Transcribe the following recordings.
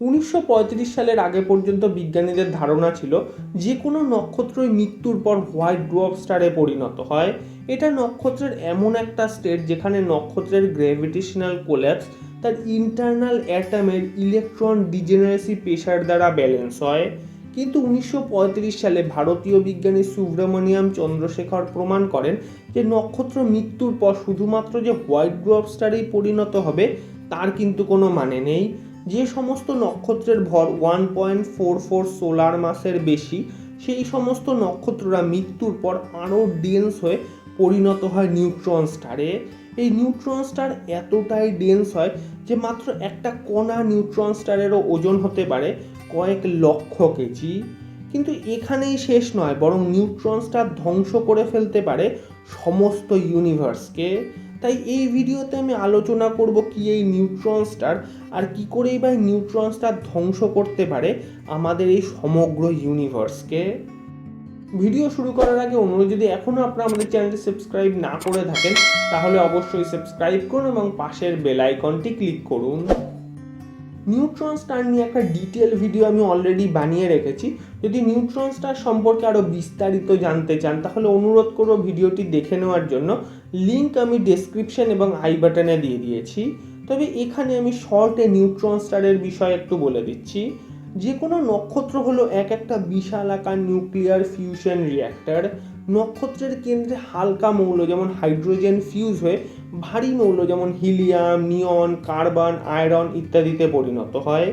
1935 সালের আগে পর্যন্ত বিজ্ঞানীদের ধারণা ছিল যে কোনো নক্ষত্রই মৃত্যুর পর হোয়াইট ডোয়ার্ফ স্টারে পরিণত হয়। এটা নক্ষত্রের এমন একটা স্টেট যেখানে নক্ষত্রের গ্র্যাভিটেশনাল কোল্যাপস তার ইন্টারনাল অ্যাটমের ইলেকট্রন ডিজেনারেসি প্রেশার দ্বারা ব্যালেন্স হয়। কিন্তু 1935 সালে ভারতীয় বিজ্ঞানী সুব্রমণিয়াম চন্দ্রশেখর প্রমাণ করেন যে নক্ষত্র মৃত্যুর পর শুধুমাত্র যে হোয়াইট ডোয়ার্ফ স্টারেই পরিণত হবে তার কিন্তু কোনো মানে নেই। যে সমস্ত নক্ষত্রের ভর 1.44 সোলার মাসের বেশি সেই সমস্ত নক্ষত্ররা মৃত্যুর পর আরও ডেন্স হয়ে পরিণত হয় নিউট্রন স্টারে। এই নিউট্রন স্টার এতটাই ডেন্স হয় যে মাত্র একটা কণা নিউট্রন স্টারেরও ওজন হতে পারে কয়েক লক্ষ কেজি। কিন্তু এখানেই শেষ নয়, বরং নিউট্রন স্টার ধ্বংস করে ফেলতে পারে সমস্ত ইউনিভার্সকে। তাই এই ভিডিওতে আমি আলোচনা করব কি এই নিউট্রন স্টার আর কি করেই বা নিউট্রন স্টার ধ্বংস করতে পারে আমাদের এই সমগ্র ইউনিভার্সকে। ভিডিও শুরু করার আগে অনুরোধ, যদি এখনও আপনারা আমাদের চ্যানেলটি সাবস্ক্রাইব না করে থাকেন তাহলে অবশ্যই সাবস্ক্রাইব করুন এবং পাশের বেল আইকনটি ক্লিক করুন। নিউট্রন স্টার নিয়ে একটা ডিটেল ভিডিও আমি অলরেডি বানিয়ে রেখেছি। যদি নিউট্রন স্টার সম্পর্কে আরও বিস্তারিত জানতে চান তাহলে অনুরোধ করব ভিডিওটি দেখে নেওয়ার জন্য। লিঙ্ক আমি ডেসক্রিপশন এবং আই বাটনে দিয়ে দিয়েছি। তবে এখানে আমি শর্টে নিউট্রন স্টারের বিষয়ে একটু বলে দিচ্ছি। যে কোনো নক্ষত্র হলো এক একটা বিশাল আকার নিউক্লিয়ার ফিউশন রিঅ্যাক্টর। নক্ষত্রের কেন্দ্রে হালকা মৌল যেমন হাইড্রোজেন ফিউজ হয়ে ভারী মৌল যেমন হিলিয়াম, নিয়ন, কার্বন, আয়রন ইত্যাদিতে পরিণত হয়।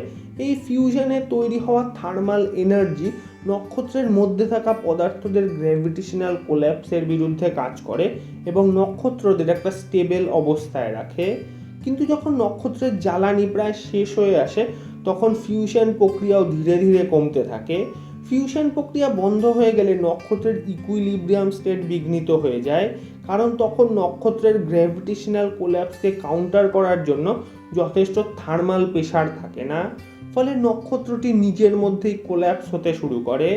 এই ফিউশনে তৈরি হওয়া থার্মাল এনার্জি নক্ষত্রের মধ্যে থাকা পদার্থদের গ্র্যাভিটেশনাল কোল্যাপসের বিরুদ্ধে কাজ করে এবং নক্ষত্রদের একটা স্টেবল অবস্থায় রাখে। কিন্তু যখন নক্ষত্রের জ্বালানি প্রায় শেষ হয়ে আসে তখন ফিউশন প্রক্রিয়াও ধীরে ধীরে কমতে থাকে। ফিউশন প্রক্রিয়া বন্ধ হয়ে গেলে নক্ষত্রের ইকুইলিব্রিয়াম স্টেট বিঘ্নিত হয়ে যায়, কারণ তখন নক্ষত্রের গ্র্যাভিটেশনাল কোল্যাপসকে কাউন্টার করার জন্য যথেষ্ট থার্মাল প্রেশার থাকে না। ফলে নক্ষত্রটি নিজের মধ্যেই কোল্যাপস হতে শুরু করে।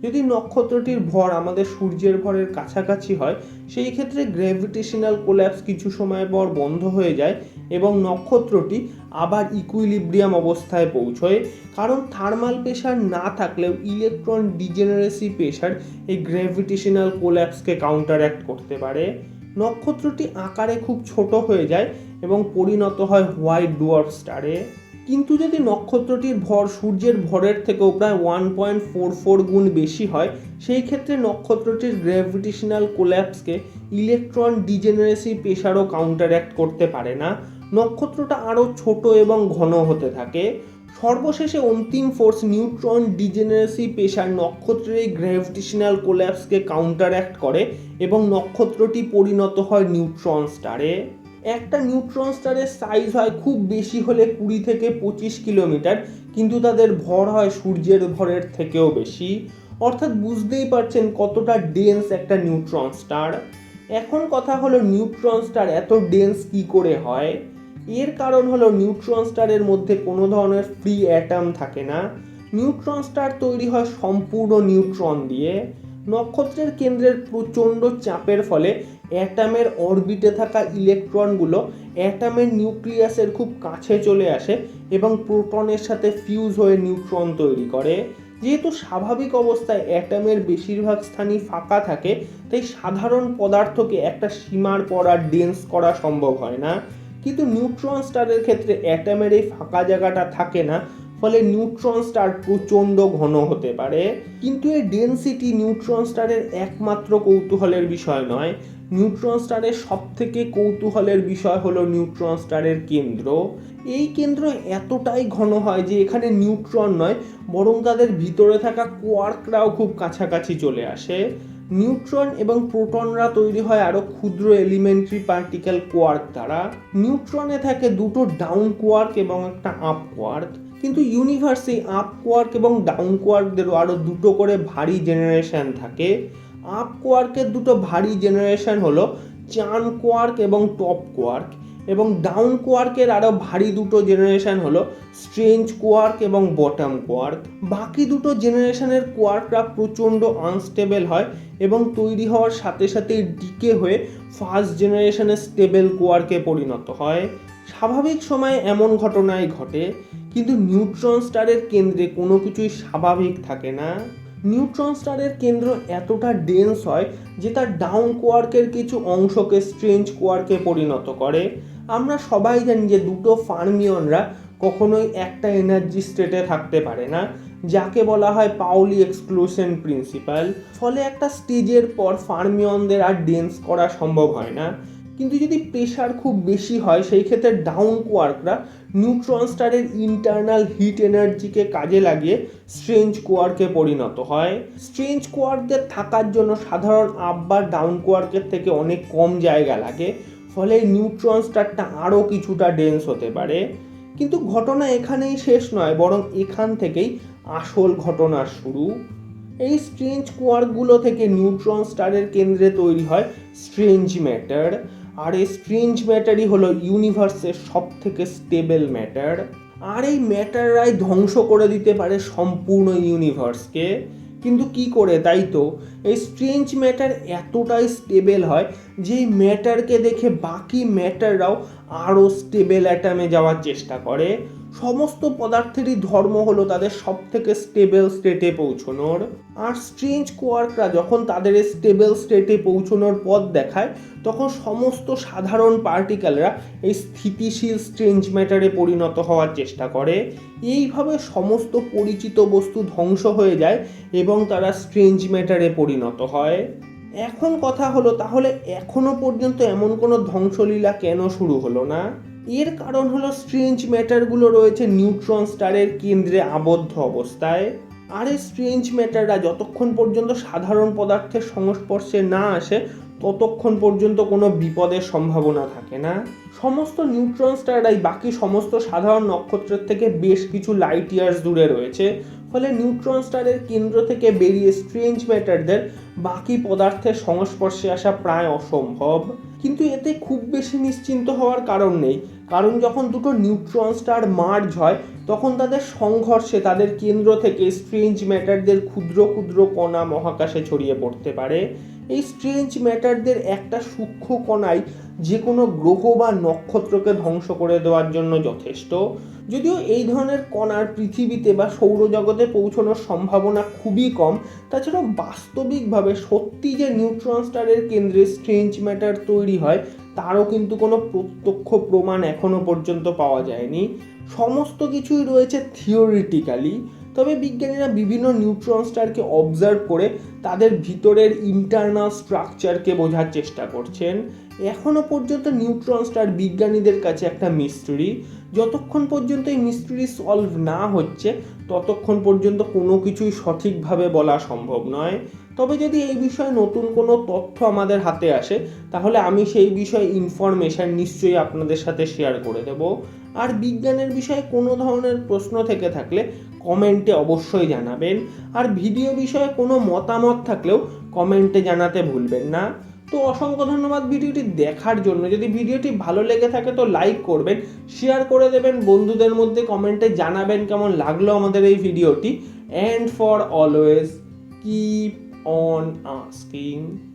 যদি নক্ষত্রটির ভর আমাদের সূর্যের ভরের কাছাকাছি হয় সেই ক্ষেত্রে গ্র্যাভিটেশনাল কোল্যাপস কিছু সময় পর বন্ধ হয়ে যায় এবং নক্ষত্রটি আবার ইকুইলিব্রিয়াম অবস্থায় পৌঁছয়, কারণ থার্মাল প্রেশার না থাকলেও ইলেকট্রন ডিজেনারেসি প্রেশার এই গ্র্যাভিটেশনাল কোল্যাপসকে কাউন্টারঅ্যাক্ট করতে পারে। নক্ষত্রটি আকারে খুব ছোট হয়ে যায় এবং পরিণত হয় হোয়াইট ডোয়ার্ফ স্টারে। কিন্তু যদি নক্ষত্রটির ভর সূর্যের ভরের থেকেও প্রায় 1.44 গুণ বেশি হয় সেই ক্ষেত্রে নক্ষত্রটির গ্র্যাভিটেশনাল কোল্যাপসকে ইলেকট্রন ডিজেনারেসি প্রেশারও কাউন্টারঅ্যাক্ট করতে পারে না। নক্ষত্রটা আরও ছোট এবং ঘন হতে থাকে। সর্বশেষে অন্তিম ফোর্স নিউট্রন ডিজেনারেসি প্রেশার নক্ষত্রের এই গ্র্যাভিটেশনাল কোল্যাপসকে কাউন্টারঅ্যাক্ট করে এবং নক্ষত্রটি পরিণত হয় নিউট্রন স্টারে। একটা নিউট্রন স্টারের সাইজ হয় খুব বেশি হলে 20 থেকে 25 কিলোমিটার, কিন্তু তাদের ভর হয় সূর্যের ভরের থেকেও বেশি। অর্থাৎ বুঝতেই পারছেন কতটা ডেন্স একটা নিউট্রন স্টার। এখন কথা হলো নিউট্রন স্টার এত ডেন্স কি করে হয়। এর কারণ হলো নিউট্রন স্টারের মধ্যে কোনো ধরনের ফ্রি অ্যাটম থাকে না। নিউট্রন স্টার তৈরি হয় সম্পূর্ণ নিউট্রন দিয়ে। নক্ষত্রের কেন্দ্রের প্রচণ্ড চাপের ফলে অ্যাটমের অরবিটে থাকা ইলেকট্রনগুলো অ্যাটমের নিউক্লিয়াসের খুব কাছে চলে আসে এবং প্রোটনের সাথে ফিউজ হয়ে নিউট্রন তৈরি করে। যেহেতু স্বাভাবিক অবস্থায় অ্যাটমের বেশিরভাগ স্থানই ফাঁকা থাকে তাই সাধারণ পদার্থকে একটা সীমার পর আর ডেন্স করা সম্ভব হয় না। কিন্তু নিউট্রন স্টারের ক্ষেত্রে অ্যাটমের এই ফাঁকা জায়গাটা থাকে না, ফলে নিউট্রন স্টার প্রচণ্ড ঘন হতে পারে। কিন্তু এই ডেনসিটি নিউট্রন স্টারের একমাত্র কৌতূহলের বিষয় নয়। নিউট্রন স্টারের সবথেকে কৌতূহলের বিষয় হলো নিউট্রন স্টারের কেন্দ্র। এই কেন্দ্র এতটাই ঘন হয় যে এখানে নিউট্রন নয় বরং তাদের ভিতরে থাকা কোয়ার্করাও খুব কাছাকাছি চলে আসে। নিউট্রন এবং প্রোটনরা তৈরি হয় আরও ক্ষুদ্র এলিমেন্টারি পার্টিকেল কোয়ার্ক দ্বারা। নিউট্রনে থাকে দুটো ডাউন কোয়ার্ক এবং একটা আপ কোয়ার্ক। কিন্তু ইউনিভার্সে আপ কোয়ার্ক এবং ডাউন কোয়ার্কদেরও আরও দুটো করে ভারী জেনারেশন থাকে। আপ কোয়ার্কের দুটো ভারী জেনারেশন হলো চান কোয়ার্ক এবং টপ কোয়ার্ক, এবং ডাউন কোয়ার্কের আরও ভারী দুটো জেনারেশন হলো স্ট্রেঞ্জ কোয়ার্ক এবং বটম কোয়ার্ক। বাকি দুটো জেনারেশনের কোয়ার্করা প্রচণ্ড আনস্টেবল হয় এবং তৈরি হওয়ার সাথে সাথে ডিকে হয়ে ফার্স্ট জেনারেশনের স্টেবল কোয়ার্কে পরিণত হয়। স্বাভাবিক সময়ে এমন ঘটনাই ঘটে, কিন্তু নিউট্রন স্টারের কেন্দ্রে কোনো কিছুই স্বাভাবিক থাকে না। নিউট্রন স্টারের কেন্দ্র এতটা ডেন্স হয় যে তার ডাউন কোয়ার্কের কিছু অংশকে স্ট্রেঞ্জ কোয়ার্কে পরিণত করে। আমরা সবাই জানি যে দুটো ফার্মিয়নরা কখনোই একটা এনার্জি স্টেটে থাকতে পারে না, যাকে বলা হয় পাউলি এক্সক্লুশন প্রিন্সিপাল। ফলে একটা স্টেজের পর ফার্মিয়নদের আর ডেন্স করা সম্ভব হয় না। কিন্তু যদি প্রেশার খুব বেশি হয় সেই ক্ষেত্রে ডাউন কোয়ার্করা নিউট্রন স্টারের ইন্টারনাল হিট এনার্জিকে কাজে লাগিয়ে স্ট্রেঞ্জ কোয়ার্কে পরিণত হয়। স্ট্রেঞ্জ কোয়ার্কদের থাকার জন্য সাধারণ আপ বা ডাউন কোয়ার্কের থেকে অনেক কম জায়গা লাগে, ফলে নিউট্রন স্টারটা আরও কিছুটা ডেন্স হতে পারে। কিন্তু ঘটনা এখানেই শেষ নয়, বরং এখান থেকেই আসল ঘটনার শুরু। এই স্ট্রেঞ্জ কোয়ার্কগুলো থেকে নিউট্রন স্টারের কেন্দ্রে তৈরি হয় স্ট্রেঞ্জ ম্যাটার, আর এই স্ট্রেঞ্জ ম্যাটারই হলো ইউনিভার্সের সব থেকে স্টেবল ম্যাটার। আর এই ম্যাটাররাই ধ্বংস করে দিতে পারে সম্পূর্ণ ইউনিভার্সকে। কিন্তু কি করে, তাই তো এই স্ট্রেঞ্জ ম্যাটার এতটাই স্টেবল হয় যে এই ম্যাটারকে দেখে বাকি ম্যাটাররাও আরও স্টেবল অ্যাটমে যাওয়ার চেষ্টা করে। সমস্ত পদার্থেরই ধর্ম হলো তাদের সব থেকে স্টেবল স্টেটে পৌঁছানোর। আর স্ট্রেঞ্জ কোয়ার্করা যখন তাদের স্টেবল স্টেটে পৌঁছানোর পথ দেখায়, তখন সমস্ত সাধারণ পার্টিকেলরা এই স্থিতিশীল স্ট্রেঞ্জ ম্যাটারে পরিণত হওয়ার চেষ্টা করে। এইভাবে সমস্ত পরিচিত বস্তু ধ্বংস হয়ে যায় এবং তারা স্ট্রেঞ্জ ম্যাটারে পরিণত হয়। এখন কথা হলো, তাহলে এখনো পর্যন্ত এমন কোনো ধ্বংসলীলা কেন শুরু হলো না? এর কারণ হলো স্ট্রেঞ্জ ম্যাটারগুলো রয়েছে নিউট্রন স্টারের কেন্দ্রে আবদ্ধ অবস্থায়। আর এই স্ট্রেঞ্জ ম্যাটাররা যতক্ষণ পর্যন্ত সাধারণ পদার্থের সংস্পর্শে না আসে ততক্ষণ পর্যন্ত কোনো বিপদের সম্ভাবনা থাকে না। সমস্ত নিউট্রন স্টাররাই বাকি সমস্ত সাধারণ নক্ষত্রের থেকে বেশ কিছু লাইট ইয়ার্স দূরে রয়েছে, ফলে নিউট্রন স্টারের কেন্দ্র থেকে বেরিয়ে স্ট্রেঞ্জ ম্যাটারদের বাকি পদার্থের সংস্পর্শে আসা প্রায় অসম্ভব। কিন্তু এতে খুব বেশি নিশ্চিন্ত হওয়ার কারণ নেই, কারণ যখন দুটো নিউট্রন স্টার মার্জ হয় তখন তাদের সংঘর্ষে তাদের কেন্দ্র থেকে স্ট্রেঞ্জ ম্যাটারদের ক্ষুদ্র ক্ষুদ্র কণা মহাকাশে ছড়িয়ে পড়তে পারে। এই স্ট্রেঞ্জ ম্যাটারদের একটা সূক্ষ্ম কণাই যে কোনো গ্রহ বা নক্ষত্রকে ধ্বংস করে দেওয়ার জন্য যথেষ্ট। যদিও এই ধরনের কণার পৃথিবীতে বা সৌরজগতে পৌঁছানোর সম্ভাবনা খুবই কম, তাছাড়াও বাস্তবিকভাবে সত্যি যে নিউট্রন স্টারের কেন্দ্রে স্ট্রেঞ্জ ম্যাটার তৈরি হয় তারও কিন্তু কোনো প্রত্যক্ষ প্রমাণ এখনো পর্যন্ত পাওয়া যায়নি। সমস্ত কিছুই রয়েছে থিওরিটিক্যালি। তবে বিজ্ঞানীরা বিভিন্ন নিউট্রন স্টারকে অবজার্ভ করে তাদের ভিতরের ইন্টারনাল স্ট্রাকচারকে বোঝার চেষ্টা করছেন। এখনো পর্যন্ত নিউট্রন স্টার বিজ্ঞানীদের কাছে একটা মিস্ট্রি। যতক্ষণ পর্যন্ত এই মিস্ট্রি সলভ না হচ্ছে ততক্ষণ পর্যন্ত কোনো কিছুই সঠিকভাবে বলা সম্ভব নয়। তবে যদি এই বিষয়ে নতুন কোনো তথ্য আমাদের হাতে আসে তাহলে আমি সেই বিষয়ে ইনফরমেশন নিশ্চয়ই আপনাদের সাথে শেয়ার করে দেব। আর বিজ্ঞানের বিষয়ে কোনো ধরনের প্রশ্ন থেকে থাকলে কমেন্টে অবশ্যই জানাবেন। আর ভিডিও বিষয়ে কোনো মতামত থাকলেও কমেন্টে জানাতে ভুলবেন না। তো অসংখ্য ধন্যবাদ ভিডিওটি দেখার জন্য। যদি ভিডিওটি ভালো লেগে থাকে তো লাইক করবেন, শেয়ার করে দেবেন বন্ধুদের মধ্যে, কমেন্টে জানাবেন কেমন লাগলো আমাদের এই ভিডিওটি। And for always keep on asking.